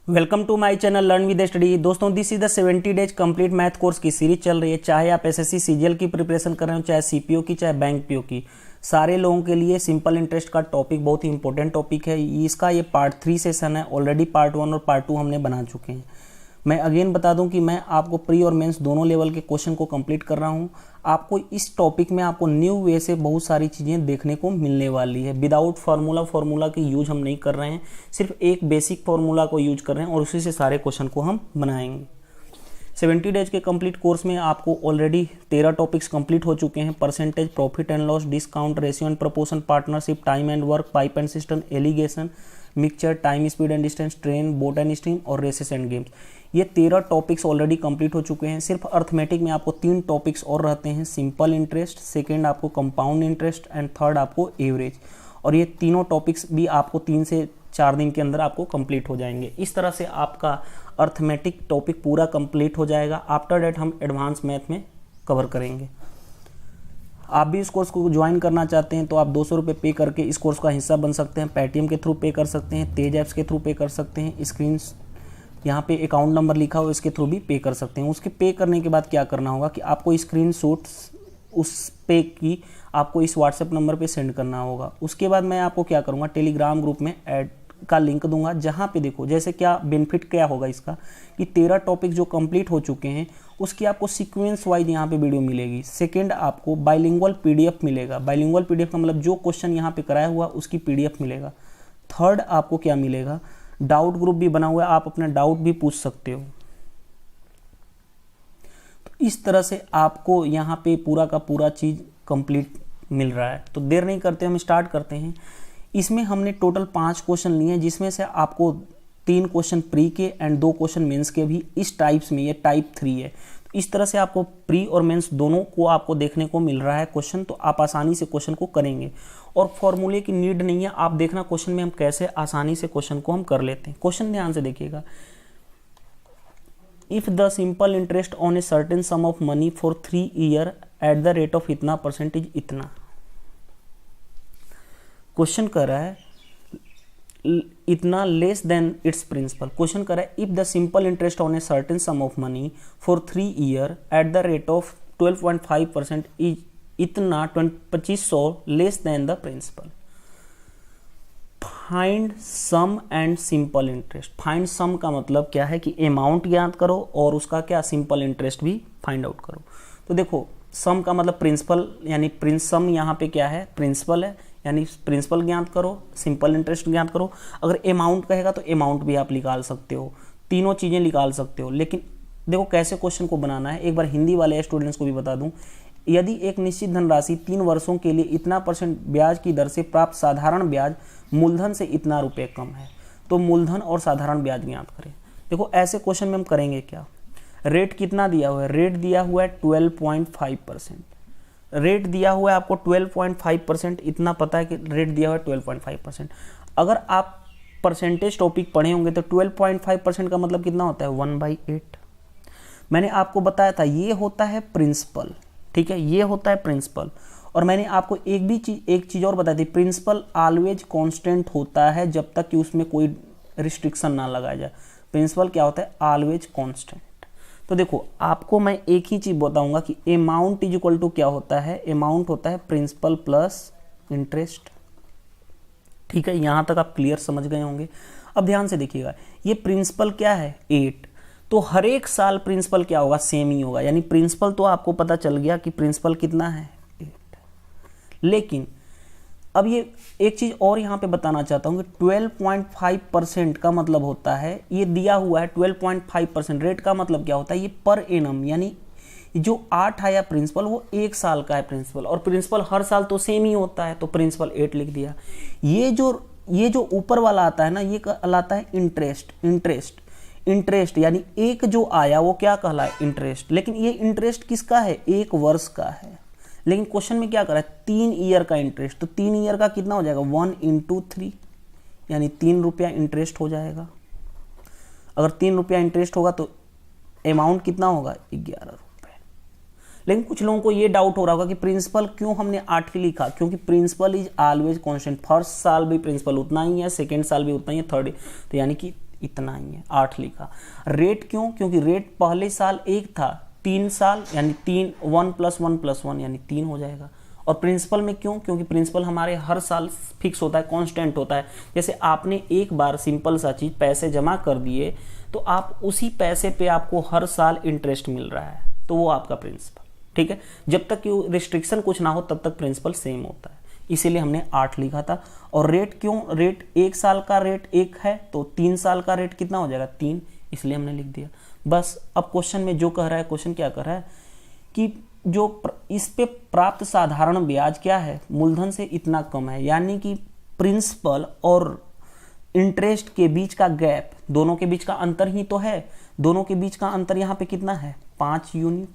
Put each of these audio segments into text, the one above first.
Welcome to my channel learn with study. दोस्तों, this is the 70 days complete math course की series चल रही है। चाहे आप एसएससी सीजीएल की प्रिपरेशन कर रहे हो, चाहे सीपीओ की, चाहे बैंक पीओ की, सारे लोगों के लिए सिंपल इंटरेस्ट का टॉपिक बहुत ही इंपॉर्टेंट टॉपिक है। इसका ये पार्ट 3 सेशन है। ऑलरेडी पार्ट 1 और पार्ट 2 हमने बना चुके हैं। मैं अगेन बता दूं कि मैं आपको प्री और मेंस दोनों लेवल के क्वेश्चन को कंप्लीट कर रहा हूं। आपको इस टॉपिक में आपको न्यू वे से बहुत सारी चीज़ें देखने को मिलने वाली है। विदाउट फार्मूला की यूज हम नहीं कर रहे हैं, सिर्फ एक बेसिक फार्मूला को यूज कर रहे हैं और उसी से सारे क्वेश्चन को हम बनाएंगे। 70 डेज के कंप्लीट कोर्स में आपको ऑलरेडी 13 टॉपिक्स कंप्लीट हो चुके हैं। Percentage, profit and loss, discount, ratio and proportion, partnership, time and work, pipe and cistern, alligation, mixture, time, speed and distance, train, boat and stream और races and games. ये 13 topics already complete हो चुके हैं। सिर्फ arithmetic में आपको 3 topics और रहते हैं। सिंपल इंटरेस्ट, सेकेंड आपको कंपाउंड इंटरेस्ट एंड थर्ड आपको एवरेज। और ये तीनों टॉपिक्स भी आपको 3 से 4 दिन के अंदर आपको कंप्लीट हो जाएंगे। इस तरह से आपका अर्थमेटिक टॉपिक पूरा कंप्लीट हो जाएगा। आफ्टर डेट हम एडवांस मैथ में कवर करेंगे। आप भी इस कोर्स को ज्वाइन करना चाहते हैं तो आप 200 रुपये पे करके इस कोर्स का हिस्सा बन सकते हैं। पेटीएम के थ्रू पे कर सकते हैं, तेज ऐप्स के थ्रू पे कर सकते हैं। स्क्रीन यहाँ पे अकाउंट नंबर लिखा हो, इसके थ्रू भी पे कर सकते हैं। उसके पे करने के बाद क्या करना होगा कि आपको स्क्रीनशॉट्स उस पे की आपको इस व्हाट्सएप नंबर पे सेंड करना होगा। उसके बाद मैं आपको क्या करूँगा, टेलीग्राम ग्रुप में ऐड का लिंक दूंगा, जहाँ पे देखो जैसे क्या बेनिफिट क्या होगा इसका कि 13 टॉपिक जो कंप्लीट हो चुके हैं उसकी आपको सीक्वेंस वाइज यहाँ पे वीडियो मिलेगी। सेकंड, आपको बाइलिंगुअल पीडीएफ मिलेगा। बाइलिंगुअल पीडीएफ का मतलब जो क्वेश्चन यहाँ पे कराया हुआ उसकी पीडीएफ मिलेगा। थर्ड, आपको क्या मिलेगा, डाउट ग्रुप भी बना हुआ है, आप अपना डाउट भी पूछ सकते हो। तो इस तरह से आपको यहाँ पे पूरा का पूरा चीज कंप्लीट मिल रहा है। तो देर नहीं करते, हम स्टार्ट करते हैं। इसमें हमने टोटल 5 क्वेश्चन लिए हैं, जिसमें से आपको 3 क्वेश्चन प्री के एंड 2 क्वेश्चन मेंस के भी इस टाइप्स में, ये टाइप 3 है। तो इस तरह से आपको प्री और मेंस दोनों को आपको देखने को मिल रहा है क्वेश्चन, तो आप आसानी से क्वेश्चन को करेंगे और फॉर्मूले की नीड नहीं है। आप देखना क्वेश्चन में हम कैसे आसानी से क्वेश्चन को हम कर लेते हैं। क्वेश्चन ध्यान से देखिएगा। If the simple interest on a certain sum of money for 3 year at the rate of इतना परसेंटेज इतना। क्वेश्चन कर रहा है इतना less than its principal. Question कर रहा है if the simple interest on a certain sum of money for 3 year at the rate of 12.5% is इतना 2500 less than the principal. Find sum and simple interest. Find sum का मतलब क्या है कि amount ज्ञात करो और उसका क्या सिंपल इंटरेस्ट भी फाइंड आउट करो। तो देखो, सम का मतलब प्रिंसिपल, यानी सम यहाँ पे क्या है, प्रिंसिपल है, यानी प्रिंसिपल ज्ञात करो, सिंपल इंटरेस्ट ज्ञात करो। अगर अमाउंट कहेगा तो अमाउंट भी आप निकाल सकते हो, तीनों चीज़ें निकाल सकते हो। लेकिन देखो कैसे क्वेश्चन को बनाना है, एक बार हिंदी वाले स्टूडेंट्स को भी बता दूं। यदि एक निश्चित धनराशि 3 वर्षों के लिए इतना % ब्याज की दर से प्राप्त साधारण ब्याज मूलधन से इतना रुपये कम है, तो मूलधन और साधारण ब्याज ज्ञात करें। देखो ऐसे क्वेश्चन में हम करेंगे क्या, रेट कितना दिया हुआ है, रेट दिया हुआ है 12.5%। रेट दिया हुआ है आपको 12.5%, इतना पता है कि रेट दिया हुआ है 12.5%। अगर आप परसेंटेज टॉपिक पढ़े होंगे तो 12.5% का मतलब कितना होता है, 1/8। मैंने आपको बताया था ये होता है प्रिंसिपल, ठीक है, ये होता है प्रिंसिपल। और मैंने आपको एक चीज़ और बताई थी, प्रिंसिपल ऑलवेज कांस्टेंट होता है जब तक कि उसमें कोई रिस्ट्रिक्शन ना लगाया जाए। प्रिंसिपल क्या होता है, ऑलवेज कांस्टेंट। तो देखो आपको मैं एक ही चीज़ बताऊंगा कि अमाउंट इज इक्वल टू क्या होता है, अमाउंट होता है प्रिंसिपल प्लस इंटरेस्ट। ठीक है, यहाँ तक आप क्लियर समझ गए होंगे। अब ध्यान से देखिएगा, ये प्रिंसिपल क्या है 8, तो हर एक साल प्रिंसिपल क्या होगा, सेम ही होगा। यानी प्रिंसिपल तो आपको पता चल गया कि प्रिंसिपल कितना है 8। लेकिन अब ये एक चीज़ और यहाँ पे बताना चाहता हूँ कि 12.5% का मतलब होता है, ये दिया हुआ है 12.5%। रेट का मतलब क्या होता है, ये पर एनम, यानी जो 8 आया प्रिंसिपल वो 1 साल का है प्रिंसिपल, और प्रिंसिपल हर साल तो सेम ही होता है, तो प्रिंसिपल 8 लिख दिया। ये जो ऊपर वाला आता है ना, ये कहलाता है इंटरेस्ट, यानी एक जो आया वो क्या कहलाए, इंटरेस्ट। लेकिन ये इंटरेस्ट किसका है, 1 वर्ष का है। लेकिन क्वेश्चन में क्या करा है, 3 ईयर का इंटरेस्ट, तो 3 ईयर का कितना हो जाएगा, 1 × 3, यानी 3 रुपया इंटरेस्ट हो जाएगा। अगर 3 रुपया इंटरेस्ट होगा तो अमाउंट कितना होगा, 11 रुपये। लेकिन कुछ लोगों को ये डाउट हो रहा होगा कि प्रिंसिपल क्यों हमने 8 ही लिखा, क्योंकि principal is always constant. First साल भी प्रिंसिपल उतना ही है, सेकेंड साल भी उतना ही है, थर्ड, तो यानी कि इतना ही है, 8 लिखा। रेट क्यों? क्योंकि रेट पहले साल 1 था, 3 साल यानी 3, 1 + 1 + 1 यानी 3 हो जाएगा। और प्रिंसिपल में क्यों? क्योंकि प्रिंसिपल हमारे हर साल फिक्स होता है, कांस्टेंट होता है। जैसे आपने एक बार सिंपल सा चीज़ पैसे जमा कर दिए तो आप उसी पैसे पे आपको हर साल इंटरेस्ट मिल रहा है, तो वो आपका प्रिंसिपल, ठीक है। जब तक कि रिस्ट्रिक्शन कुछ ना हो तब तक प्रिंसिपल सेम होता है, इसीलिए हमने 8 लिखा था। और रेट क्यों? रेट 1 साल का रेट 1 है तो 3 साल का रेट कितना हो जाएगा? 3, इसलिए हमने लिख दिया। बस अब क्वेश्चन में जो कह रहा है, क्वेश्चन क्या कह रहा है कि जो इस पे प्राप्त साधारण ब्याज क्या है? मूलधन से इतना कम है, यानी कि प्रिंसिपल और इंटरेस्ट के बीच का गैप, दोनों के बीच का अंतर ही तो है। दोनों के बीच का अंतर यहाँ पे कितना है? 5 यूनिट।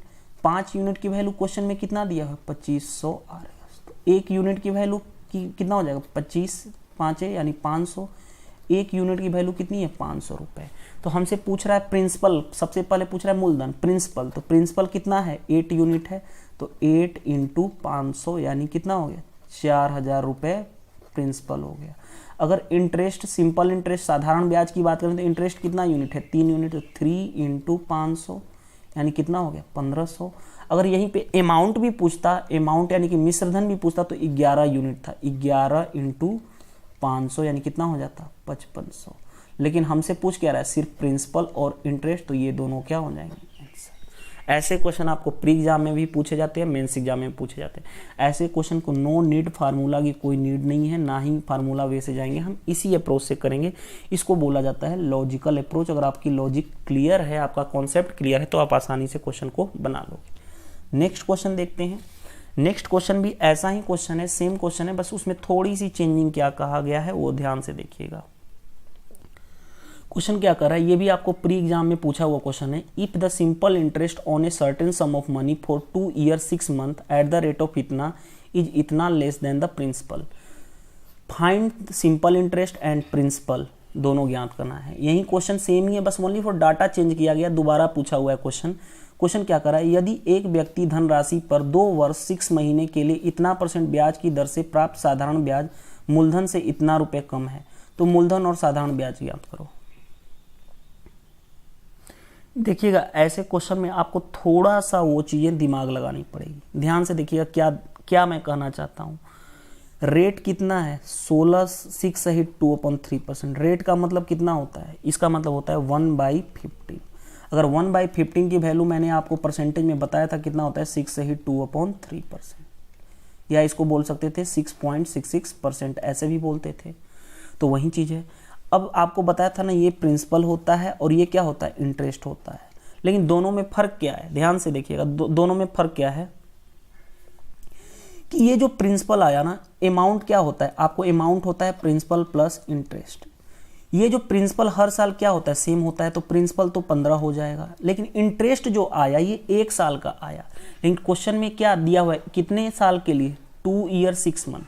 5 यूनिट की वैल्यू क्वेश्चन में कितना दिया है? 2500 आ रहा है। तो 1 यूनिट की वैल्यू की कितना हो जाएगा? 25 5 है यानी 500। 1 यूनिट की वैल्यू कितनी है? 500 रुपये। तो हमसे पूछ रहा है प्रिंसिपल, सबसे पहले पूछ रहा है मूलधन, प्रिंसिपल। तो प्रिंसिपल कितना है? 8 यूनिट है, तो 8 × 500 यानी कितना हो गया? 4000 रुपये प्रिंसिपल हो गया। अगर इंटरेस्ट, सिंपल इंटरेस्ट, साधारण ब्याज की बात करें तो इंटरेस्ट कितना यूनिट है? 3 यूनिट, तो 3 × 500 यानी कितना हो गया? 1500। अगर यहीं पे अमाउंट भी पूछता, अमाउंट यानी कि मिश्रधन भी पूछता, तो 11 यूनिट था, 11 × 500 यानी कितना हो जाता? 5500। लेकिन हमसे पूछ क्या रहा है? सिर्फ प्रिंसिपल और इंटरेस्ट, तो ये दोनों क्या हो जाएंगे? ऐसे क्वेश्चन आपको प्री एग्जाम में भी पूछे जाते हैं, मेंस एग्जाम में पूछे जाते हैं। ऐसे क्वेश्चन को नो नीड फार्मूला की कोई नीड नहीं है, ना ही फार्मूला वे से जाएंगे, हम इसी अप्रोच से करेंगे। इसको बोला जाता है लॉजिकल अप्रोच। अगर आपकी लॉजिक क्लियर है, आपका कॉन्सेप्ट क्लियर है, तो आप आसानी से क्वेश्चन को बना लोगे। नेक्स्ट क्वेश्चन देखते हैं। नेक्स्ट क्वेश्चन भी ऐसा ही क्वेश्चन है, सेम क्वेश्चन है, बस उसमें थोड़ी सी चेंजिंग क्या कहा गया है वो ध्यान से देखिएगा। क्वेश्चन क्या कर रहा है, ये भी आपको प्री एग्जाम में पूछा हुआ क्वेश्चन है। If the simple interest on a certain sum of money for 2 years 6 months at the rate of इतना इज इतना less than the principal, find simple interest and principal, दोनों ज्ञात करना है। यही क्वेश्चन सेम ही है, बस ओनली फॉर डाटा चेंज किया गया, दोबारा पूछा हुआ है क्वेश्चन। क्वेश्चन क्या कर रहा है, यदि एक व्यक्ति धनराशि पर 2 वर्ष 6 महीने के लिए इतना % ब्याज की दर से प्राप्त साधारण ब्याज मूलधन से इतना रुपये कम है, तो मूलधन और साधारण ब्याज ज्ञात करो। देखिएगा, ऐसे क्वेश्चन में आपको थोड़ा सा वो चीज़ें दिमाग लगानी पड़ेगी। ध्यान से देखिएगा क्या क्या मैं कहना चाहता हूँ। रेट कितना है? 16 6 सहित 2/3%। रेट का मतलब कितना होता है? इसका मतलब होता है 1/15। अगर 1/15 की वैल्यू मैंने आपको परसेंटेज में बताया था कितना होता है? 6 सहित 2/3%, या इसको बोल सकते थे 6.66%, ऐसे भी बोलते थे। तो वही चीज़ है। अब आपको बताया था ना, ये प्रिंसिपल होता है और ये क्या होता है? इंटरेस्ट होता है। लेकिन दोनों में फर्क क्या है? ध्यान से देखिएगा, दोनों में फर्क क्या है कि ये जो प्रिंसिपल आया ना, अमाउंट क्या होता है? आपको अमाउंट होता है प्रिंसिपल प्लस इंटरेस्ट। ये जो प्रिंसिपल हर साल क्या होता है? सेम होता है, तो प्रिंसिपल तो 15 हो जाएगा। लेकिन इंटरेस्ट जो आया ये 1 साल का आया। लेकिन क्वेश्चन में क्या दिया हुआ है? कितने साल के लिए? 2 years 6 months।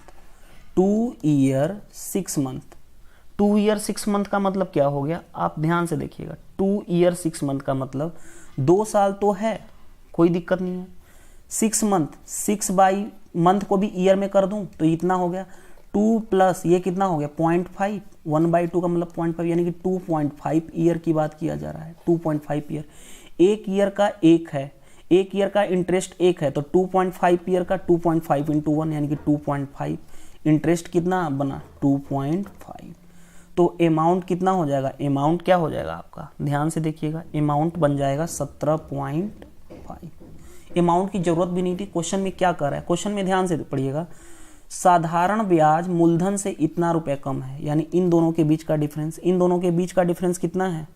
2 years 6 months। 2 years 6 months का मतलब क्या हो गया? आप ध्यान से देखिएगा, 2 years 6 months का मतलब 2 साल तो है, कोई दिक्कत नहीं है। 6 month, 6 बाई मंथ को भी ईयर में कर दूं तो इतना हो गया। 2 प्लस ये कितना हो गया? 0.5। 1/2 का मतलब 0.5, यानी कि 2.5 ईयर की बात किया जा रहा है। 2.5 ईयर, 1 ईयर का 1 है, 1 ईयर का इंटरेस्ट 1 है, तो 2.5 ईयर का 2.5 × 1 यानी कि 2.5। इंटरेस्ट कितना बना? 2.5। तो अमाउंट कितना हो जाएगा? अमाउंट क्या हो जाएगा आपका? ध्यान से देखिएगा, अमाउंट बन जाएगा 17.5। अमाउंट की जरूरत भी नहीं थी। क्वेश्चन में क्या कर रहा है? क्वेश्चन में ध्यान से पढ़िएगा, साधारण ब्याज मूलधन से इतना रुपये कम है, यानी इन दोनों के बीच का डिफरेंस, इन दोनों के बीच का डिफरेंस कितना है?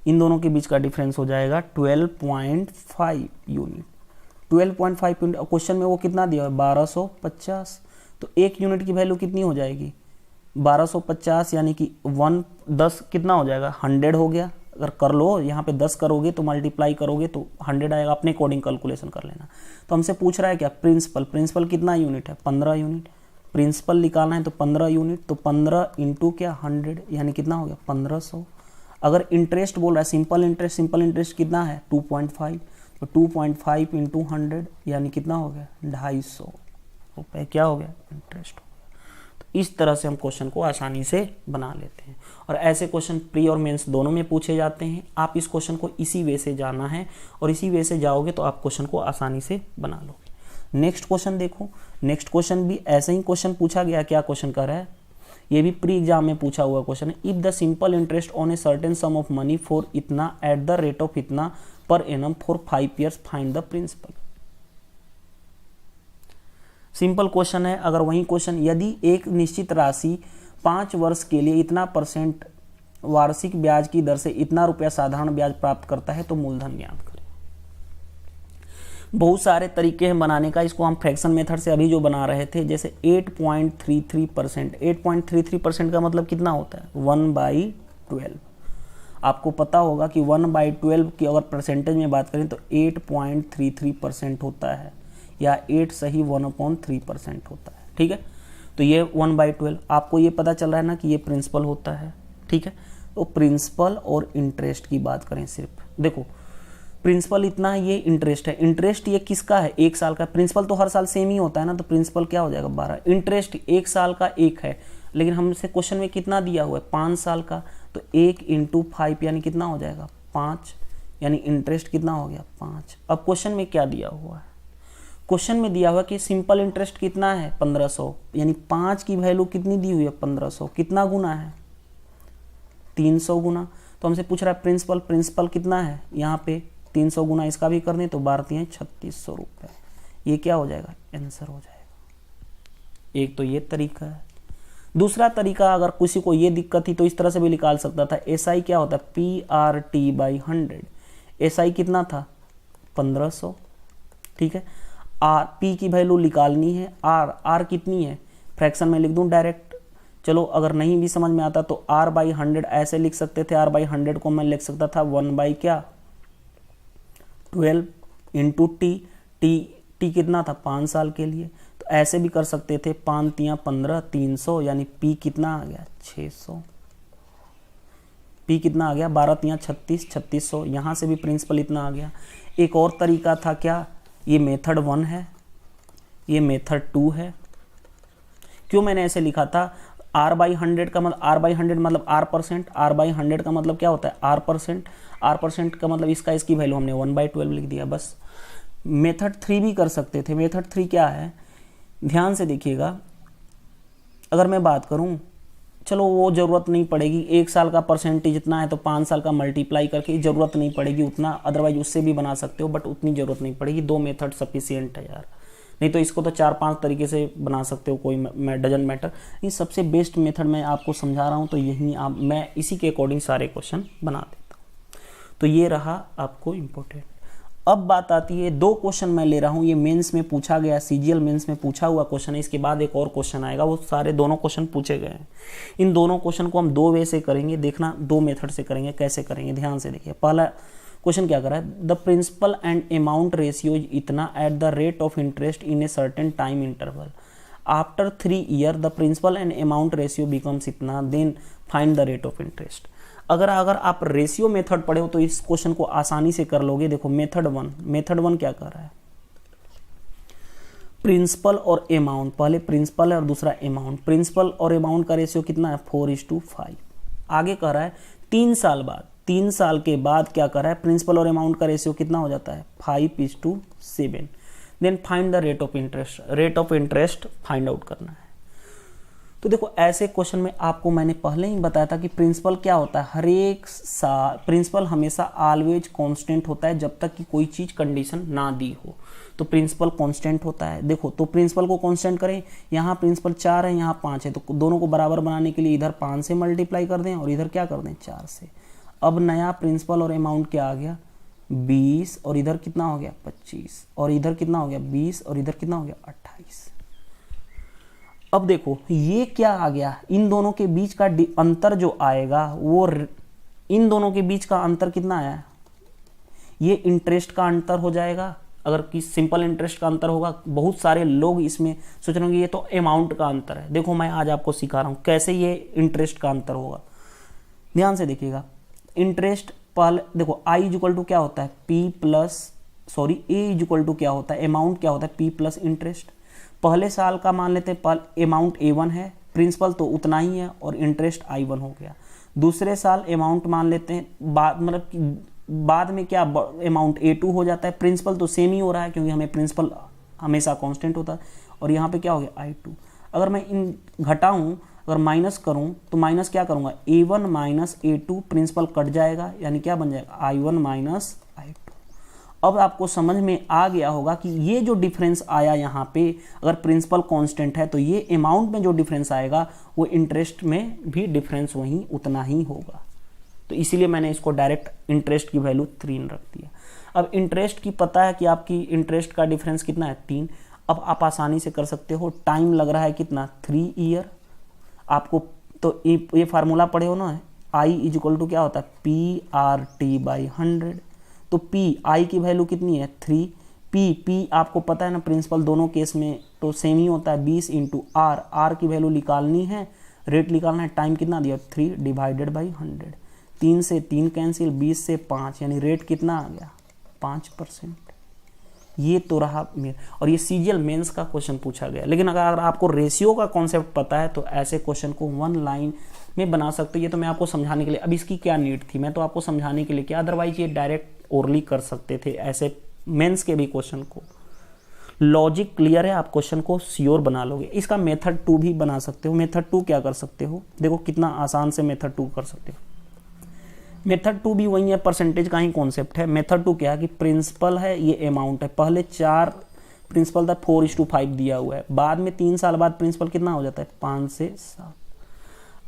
इन दोनों के बीच का डिफरेंस हो जाएगा 12.5 यूनिट। 12.5 यूनिट। क्वेश्चन में वो कितना दिया है? 1250। तो 1 यूनिट की वैल्यू कितनी हो जाएगी? 1250, यानी कि 10 कितना हो जाएगा? 100 हो गया। अगर कर लो, यहाँ पे 10 करोगे तो मल्टीप्लाई करोगे तो 100 आएगा, अपने अकॉर्डिंग कैलकुलेशन कर लेना। तो हमसे पूछ रहा है क्या? प्रिंसिपल। प्रिंसिपल कितना यूनिट है? 15 यूनिट। प्रिंसिपल निकालना है तो 15 यूनिट, तो 15 × क्या? 100, यानी कितना हो गया? 1500। अगर इंटरेस्ट बोल रहा है, सिंपल इंटरेस्ट, सिंपल इंटरेस्ट कितना है? 2.5, तो 2.5 × 100 यानी कितना हो गया? 250 रुपये क्या हो गया? इंटरेस्ट हो गया। तो इस तरह से हम क्वेश्चन को आसानी से बना लेते हैं। और ऐसे क्वेश्चन प्री और मेंस दोनों में पूछे जाते हैं। आप इस क्वेश्चन को इसी वे से जाना है और इसी वे से जाओगे तो आप क्वेश्चन को आसानी से बना लोगे। नेक्स्ट क्वेश्चन देखो, नेक्स्ट क्वेश्चन भी ऐसे ही क्वेश्चन पूछा गया। क्या क्वेश्चन कर रहा है, ये भी प्री एग्जाम में पूछा हुआ क्वेश्चन है। If the simple interest on a certain sum of money for इतना एट द रेट ऑफ इतना per annum for 5 years find the principal. Simple question है। अगर वही क्वेश्चन, यदि एक निश्चित राशि 5 वर्ष के लिए इतना % वार्षिक ब्याज की दर से इतना रुपया साधारण ब्याज प्राप्त करता है तो मूलधन ज्ञात करें। बहुत सारे तरीके हैं बनाने का। इसको हम फ्रैक्शन मेथड से अभी जो बना रहे थे, जैसे 8.33%। 8.33% का मतलब कितना होता है, 1/12। आपको पता होगा कि 1/12 की अगर परसेंटेज में बात करें तो 8.33% होता है, या 8 सही 1/3% होता है। ठीक है, तो ये 1/12। आपको ये पता चल रहा है ना कि ये प्रिंसिपल होता है। ठीक है, तो प्रिंसिपल और इंटरेस्ट की बात करें सिर्फ, देखो प्रिंसिपल इतना है, ये इंटरेस्ट है। इंटरेस्ट ये किसका है, 1 साल का। प्रिंसिपल तो हर साल सेम ही होता है ना, तो प्रिंसिपल क्या हो जाएगा 12। इंटरेस्ट 1 साल का 1 है, लेकिन हमसे क्वेश्चन में कितना दिया हुआ है 5 साल का, तो 1 × 5 यानी कितना हो जाएगा 5, यानी इंटरेस्ट कितना हो गया 5। अब क्वेश्चन में क्या दिया हुआ है, क्वेश्चन में दिया हुआ कि सिंपल इंटरेस्ट कितना है 1500, यानी 5 की वैल्यू कितनी दी हुई है 1500, कितना गुना है 300 गुना। तो हमसे पूछ रहा है प्रिंसिपल, प्रिंसिपल कितना है यहाँ पे 300 गुना इसका भी कर दें तो 12×3 3600 रुपये। ये क्या हो जाएगा, आंसर हो जाएगा। एक तो ये तरीका है। दूसरा तरीका, अगर किसी को ये दिक्कत थी तो इस तरह से भी निकाल सकता था। SI क्या होता है, PRT/100। SI कितना था 1500। ठीक है, P की वैल्यू निकालनी है, R कितनी है, फ्रैक्शन में लिख दूं डायरेक्ट। चलो अगर नहीं भी समझ में आता तो R/100 ऐसे लिख सकते थे। R/100 को मैं लिख सकता था 1/12 × T कितना था 5 साल के लिए, तो ऐसे भी कर सकते थे 5 × 15 300, यानी P कितना आ गया 600। P कितना आ गया 12 × 36 3600। यहाँ से भी प्रिंसिपल इतना आ गया। एक और तरीका था क्या, ये मेथड 1 है, ये मेथड 2 है। क्यों मैंने ऐसे लिखा था, R/100 का मतलब R/100 मतलब R%, R/100 का मतलब क्या होता है R%, R% का मतलब इसकी वैल्यू हमने 1/12 लिख दिया बस। मेथड 3 भी कर सकते थे। मेथड 3 क्या है, ध्यान से देखिएगा। अगर मैं बात करूं, चलो वो ज़रूरत नहीं पड़ेगी, 1 साल का परसेंटेज इतना है तो 5 साल का मल्टीप्लाई करके ज़रूरत नहीं पड़ेगी उतना, अदरवाइज उससे भी बना सकते हो, बट उतनी ज़रूरत नहीं पड़ेगी। 2 मेथड सफिशिएंट है यार, नहीं तो इसको तो 4-5 तरीके से बना सकते हो, कोई डजंट मैटर। ये सबसे बेस्ट मेथड मैं आपको समझा रहा हूँ, तो यही मैं इसी के अकॉर्डिंग सारे क्वेश्चन बना देता हूँ। तो ये रहा आपको इम्पोर्टेंट। अब बात आती है, 2 क्वेश्चन मैं ले रहा हूँ, ये मेंस में पूछा गया, CGL मेंस में पूछा हुआ क्वेश्चन है। इसके बाद एक और क्वेश्चन आएगा, वो सारे दोनों क्वेश्चन पूछे गए हैं। इन दोनों क्वेश्चन को हम 2 वे से करेंगे, देखना 2 मेथड से करेंगे, कैसे करेंगे ध्यान से देखिए। पहला क्वेश्चन क्या कर रहा है, the principal and amount ratio is इतना at the rate of interest in a certain time interval. After 3 years the principal and amount ratio becomes इतना, then find the rate of interest. अगर आप ratio method पढ़े हो तो इस question को आसानी से कर लोगे। देखो मेथड 1 क्या कर रहा है, प्रिंसिपल और अमाउंट, पहले प्रिंसिपल है और दूसरा अमाउंट। प्रिंसिपल और अमाउंट का रेशियो कितना है 4:5। आगे कह रहा है 3 साल बाद, 3 साल के बाद क्या कर रहा है, प्रिंसिपल और अमाउंट का रेशियो कितना हो जाता है 5:7। Then find the rate of interest, rate of interest find out करना है। तो देखो ऐसे क्वेश्चन में आपको मैंने पहले ही बताया था कि प्रिंसिपल क्या होता है, हर एक साल प्रिंसिपल हमेशा ऑलवेज कांस्टेंट होता है जब तक कि कोई चीज कंडीशन ना दी हो, तो प्रिंसिपल कांस्टेंट होता है। देखो तो प्रिंसिपल को कांस्टेंट करें, यहाँ प्रिंसिपल 4 है, यहाँ 5 है, तो दोनों को बराबर बनाने के लिए इधर 5 से मल्टीप्लाई कर दें और इधर क्या कर दें 4 से। अब नया प्रिंसिपल और अमाउंट क्या आ गया 20, और इधर कितना हो गया 25, और इधर कितना हो गया 20, और इधर कितना हो गया 28। अब देखो ये क्या आ गया, इन दोनों के बीच का अंतर जो आएगा वो, इन दोनों के बीच का अंतर कितना आया, ये इंटरेस्ट का अंतर हो जाएगा। अगर कि सिंपल इंटरेस्ट का अंतर होगा, बहुत सारे लोग इसमें सोच रहे होंगे ये तो अमाउंट का अंतर है। देखो मैं आज आपको सिखा रहा हूँ कैसे ये इंटरेस्ट का अंतर होगा, ध्यान से देखिएगा। इंटरेस्ट पहले देखो I इक्वल टू क्या होता है A इक्वल टू क्या होता है, अमाउंट क्या होता है P प्लस इंटरेस्ट। पहले साल का मान लेते हैं, अमाउंट A1 है, प्रिंसिपल तो उतना ही है और इंटरेस्ट I1 हो गया। दूसरे साल अमाउंट मान लेते हैं, बाद में क्या अमाउंट A2 हो जाता है, प्रिंसिपल तो सेम ही हो रहा है क्योंकि हमें प्रिंसिपल हमेशा कांस्टेंट होता है, और यहाँ पे क्या हो गया I2। अगर मैं इन घटाऊँ, अगर माइनस करूँ तो माइनस क्या करूँगा, A1 minus A2, principal cut जाएगा यानी क्या बन जाएगा I1 माइनस I2। अब आपको समझ में आ गया होगा कि ये जो डिफरेंस आया यहाँ पे, अगर प्रिंसिपल कांस्टेंट है तो ये अमाउंट में जो डिफरेंस आएगा वो इंटरेस्ट में भी डिफरेंस वहीं उतना ही होगा। तो इसीलिए मैंने इसको डायरेक्ट इंटरेस्ट की वैल्यू 3 रख दिया। अब इंटरेस्ट की पता है कि आपकी इंटरेस्ट का डिफरेंस कितना है 3। अब आप आसानी से कर सकते हो, टाइम लग रहा है कितना 3 ईयर। आपको तो ये फार्मूला पढ़े हो ना, I इक्वल टू क्या होता है PRT/100। तो P I की वैल्यू कितनी है 3, P आपको पता है ना प्रिंसिपल दोनों केस में तो सेम ही होता है 20 इंटू R की वैल्यू निकालनी है, रेट निकालना है, टाइम कितना दिया 3 डिवाइडेड बाई 100। 3 से 3 कैंसिल, 20 से 5 यानी रेट कितना आ गया 5%। ये तो रहा मेरा, और ये सीजीएल मेंस का क्वेश्चन पूछा गया। लेकिन अगर आपको रेशियो का कॉन्सेप्ट पता है तो ऐसे क्वेश्चन को 1 लाइन में बना सकते हो। ये तो मैं आपको समझाने के लिए, अब इसकी क्या नीड थी, मैं तो आपको समझाने के लिए किया, अदरवाइज ये डायरेक्ट ओरली कर सकते थे ऐसे मेंस के भी क्वेश्चन को। लॉजिक क्लियर है, आप क्वेश्चन को श्योर बना लोगे। इसका मेथड 2 भी बना सकते हो। मेथड 2 क्या कर सकते हो, देखो कितना आसान से मेथड 2 कर सकते हो। मेथड 2 भी वही है, परसेंटेज का ही कॉन्सेप्ट है। मेथड 2 क्या है कि प्रिंसिपल है, ये अमाउंट है, पहले 4 प्रिंसिपल था 4:5 दिया हुआ है, बाद में 3 साल बाद प्रिंसिपल कितना हो जाता है 5 से 7।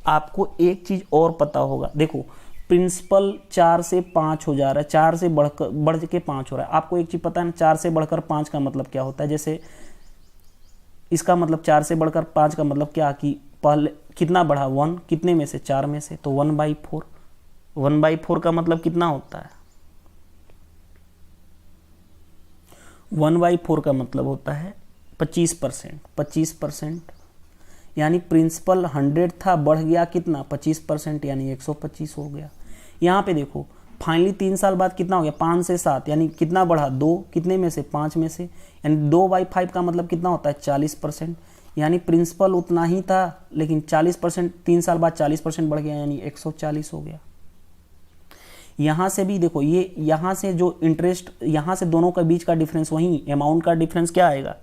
आपको एक चीज और पता होगा, देखो प्रिंसिपल 4 से 5 हो जा रहा है, 4 से बढ़ के 5 हो रहा है। आपको एक चीज पता है ना, 4 से बढ़कर 5 का मतलब क्या होता है, जैसे इसका मतलब 4 से बढ़कर 5 का मतलब क्या कि पहले कितना बढ़ा 1, कितने में से 4 में से, तो 1/4। 1/4 का मतलब कितना होता है, 1/4 का मतलब होता है 25%। 25% यानी प्रिंसिपल 100 था, बढ़ गया कितना 25% यानी 125 हो गया। यहाँ पे देखो फाइनली 3 साल बाद कितना हो गया 5 से 7 यानी कितना बढ़ा 2, कितने में से 5 में से, यानी 2/5 का मतलब कितना होता है 40%। यानी प्रिंसिपल उतना ही था लेकिन 40%, 3 साल बाद 40% बढ़ गया यानी 140 हो गया। यहाँ से भी देखो, ये यहाँ से जो इंटरेस्ट, यहाँ से दोनों के बीच का डिफरेंस, वही अमाउंट का डिफरेंस क्या आएगा,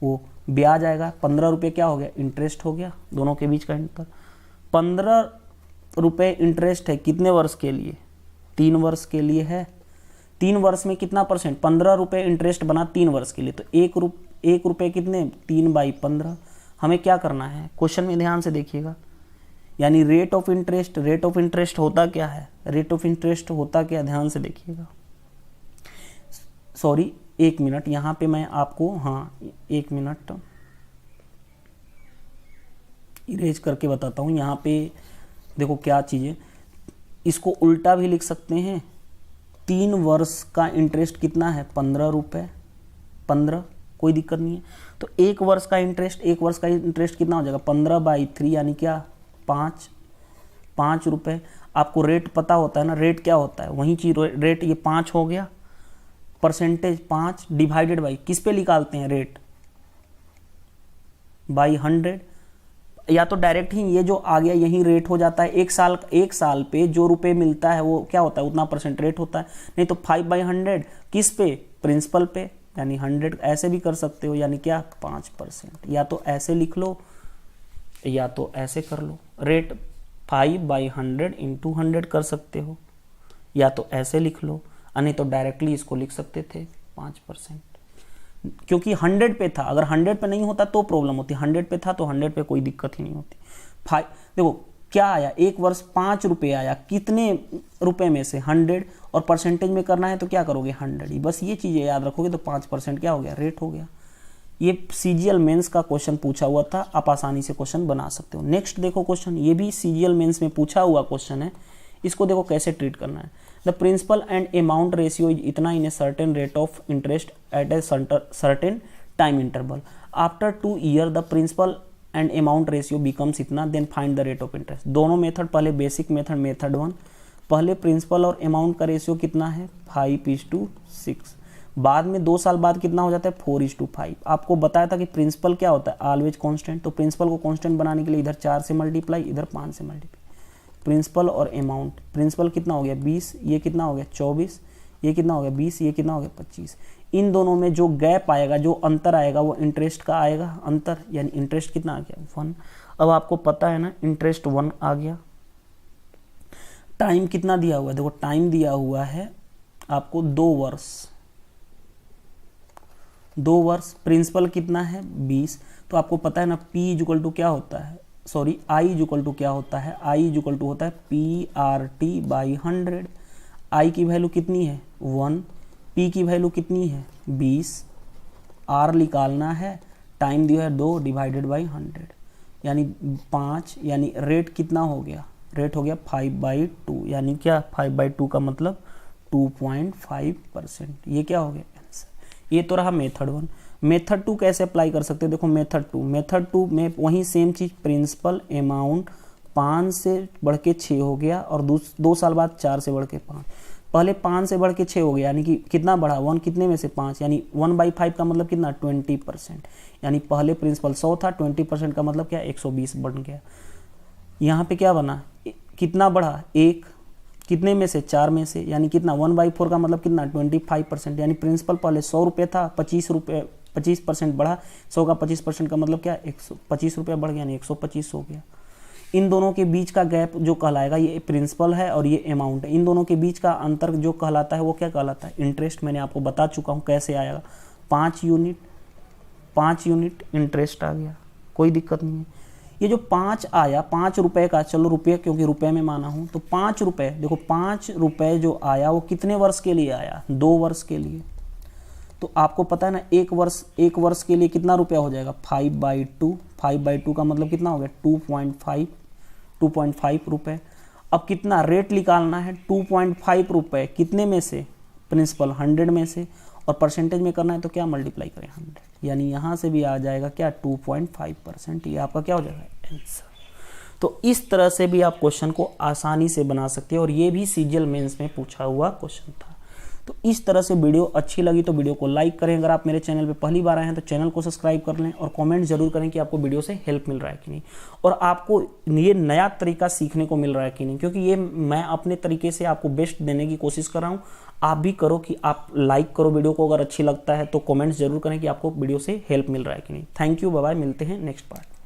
वो ब्याज आएगा। 15 रुपये क्या हो गया इंटरेस्ट हो गया, दोनों के बीच का इंटर। 15 रुपये इंटरेस्ट है कितने वर्ष के लिए, 3 वर्ष के लिए है। 3 वर्ष में कितना परसेंट, 15 रुपये इंटरेस्ट बना 3 वर्ष के लिए, तो 1 रुपये कितने 3/15। हमें क्या करना है, क्वेश्चन में ध्यान से देखिएगा, यानी rate of interest. Rate of interest होता क्या है, रेट ऑफ इंटरेस्ट होता क्या, ध्यान से देखिएगा। सॉरी 1 मिनट, यहाँ पे मैं आपको, हाँ 1 मिनट इरेज करके बताता हूँ। यहाँ पे देखो क्या चीज़ें, इसको उल्टा भी लिख सकते हैं। 3 वर्ष का इंटरेस्ट कितना है 15 रुपये, 15 कोई दिक्कत नहीं है। तो 1 वर्ष का इंटरेस्ट, 1 वर्ष का इंटरेस्ट कितना हो जाएगा 15/3 यानी क्या 5 रुपये। आपको रेट पता होता है ना, रेट क्या होता है, वही चीज रेट, ये 5 हो गया, परसेंटेज 5 डिवाइडेड बाई किस पे निकालते हैं रेट, बाई 100, या तो डायरेक्ट ही ये जो आ गया यही रेट हो जाता है। 1 साल पे जो रुपए मिलता है वो क्या होता है उतना परसेंट रेट होता है। नहीं तो 5/100 किस पे, प्रिंसिपल पे, यानी 100 ऐसे भी कर सकते हो, यानी क्या 5%। या तो ऐसे लिख लो या तो ऐसे कर लो, रेट 5/100 इंटू 100 कर सकते हो, या तो ऐसे लिख लो, नहीं तो डायरेक्टली इसको लिख सकते थे 5%, क्योंकि 100 पे था। अगर 100 पे नहीं होता तो प्रॉब्लम होती, 100 पे था तो 100 पे कोई दिक्कत ही नहीं होती। देखो क्या आया, 1 वर्ष 5 रुपये आया, कितने रुपए में से 100, और परसेंटेज में करना है तो क्या करोगे 100 ही, बस ये चीज़ें याद रखोगे तो 5% क्या हो गया रेट हो गया। ये सीजीएल मेंस का क्वेश्चन पूछा हुआ था, आप आसानी से क्वेश्चन बना सकते हो। नेक्स्ट देखो क्वेश्चन, ये भी सीजीएल मेंस में पूछा हुआ क्वेश्चन है, इसको देखो कैसे ट्रीट करना है। The principal and amount ratio is इतना in a certain rate of interest at a certain time interval. After 2 year the principal and amount ratio becomes इतना, then find the rate of interest. दोनों method, पहले basic method, method 1, पहले principal और amount का ratio कितना है 5:6, बाद में 2 साल बाद कितना हो जाता है 4:5। आपको बताया था कि प्रिंसिपल क्या होता है ऑलवेज कांस्टेंट, तो प्रिंसिपल को कांस्टेंट बनाने के लिए इधर 4 से मल्टीप्लाई, इधर 5 से मल्टीप्लाई। प्रिंसिपल और अमाउंट, प्रिंसिपल कितना हो गया 20, ये कितना हो गया 24, ये कितना हो गया 20, ये कितना हो गया 25। इन दोनों में जो गैप आएगा, जो अंतर आएगा वो इंटरेस्ट का आएगा अंतर, यानी इंटरेस्ट कितना आ गया 1। अब आपको पता है ना इंटरेस्ट 1 आ गया। टाइम कितना दिया हुआ है, देखो टाइम दिया हुआ है आपको 2 वर्ष, 2 वर्ष। प्रिंसिपल कितना है 20, तो आपको पता है ना P इक्वल टू क्या होता है, सॉरी I इक्वल टू क्या होता है, I इक्वल टू होता है PRT/100। I की वैल्यू कितनी है 1, P की वैल्यू कितनी है 20, R निकालना है, टाइम दिया है 2 डिवाइडेड बाई 100 यानी 5, यानी रेट कितना हो गया, रेट हो गया 5/2, यानी क्या 5/2 का मतलब 2.5%। ये क्या हो गया आंसर। ये तो रहा मेथड 1। मेथड 2 कैसे अप्लाई कर सकते हैं, देखो मेथड 2 में वही सेम चीज, प्रिंसिपल अमाउंट 5 से बढ़ के 6 हो गया और 2 साल बाद 4 से बढ़ के 5। पहले 5 से बढ़ के 6 हो गया, यानी कि कितना बढ़ा 1 कितने में से 5, यानी 1/5 का मतलब कितना 20%। यानी पहले प्रिंसिपल 100 था, 20% का मतलब क्या 120 बन गया। यहाँ पे क्या बना, कितना बढ़ा 1, कितने में से 4 में से, यानी कितना 1/4 का मतलब कितना 25%। यानी प्रिंसिपल पहले 100 रुपये था, 25% बढ़ा, 100 का 25% का मतलब क्या 125 रुपये बढ़ गया, यानी 125 हो गया। इन दोनों के बीच का गैप जो कहलाएगा, ये प्रिंसिपल है और ये अमाउंट है, इन दोनों के बीच का अंतर जो कहलाता है वो क्या कहलाता है इंटरेस्ट। मैंने आपको बता चुका हूँ कैसे आएगा, 5 यूनिट इंटरेस्ट आ गया, कोई दिक्कत नहीं है। ये जो 5 आया 5 रुपए का, चलो रुपये क्योंकि रुपए में माना हूँ, तो 5 रुपये, देखो 5 रुपये जो आया वो कितने वर्ष के लिए आया 2 वर्ष के लिए। तो आपको पता है ना एक वर्ष के लिए कितना रुपया हो जाएगा 5/2, 5/2 का मतलब कितना हो गया 2.5 रुपये। अब कितना रेट निकालना है 2.5 रुपये, कितने में से प्रिंसिपल 100 में से, और परसेंटेज में करना है तो क्या मल्टीप्लाई करें 100, यानी यहाँ से भी आ जाएगा क्या 2.5%। ये आपका क्या हो जाएगा आंसर। तो इस तरह से भी आप क्वेश्चन को आसानी से बना सकते हैं और ये भी सीजीएल मेंस में पूछा हुआ क्वेश्चन था। तो इस तरह से वीडियो अच्छी लगी तो वीडियो को लाइक करें, अगर आप मेरे चैनल पे पहली बार आए हैं तो चैनल को सब्सक्राइब कर लें और कमेंट जरूर करें कि आपको वीडियो से हेल्प मिल रहा है कि नहीं, और आपको ये नया तरीका सीखने को मिल रहा है कि नहीं, क्योंकि ये मैं अपने तरीके से आपको बेस्ट देने की कोशिश कर रहा हूँ। आप भी करो कि आप लाइक करो वीडियो को, अगर अच्छी लगता है तो कमेंट्स जरूर करें कि आपको वीडियो से हेल्प मिल रहा है कि नहीं। थैंक यू, बाय बाय, मिलते हैं नेक्स्ट पार्ट।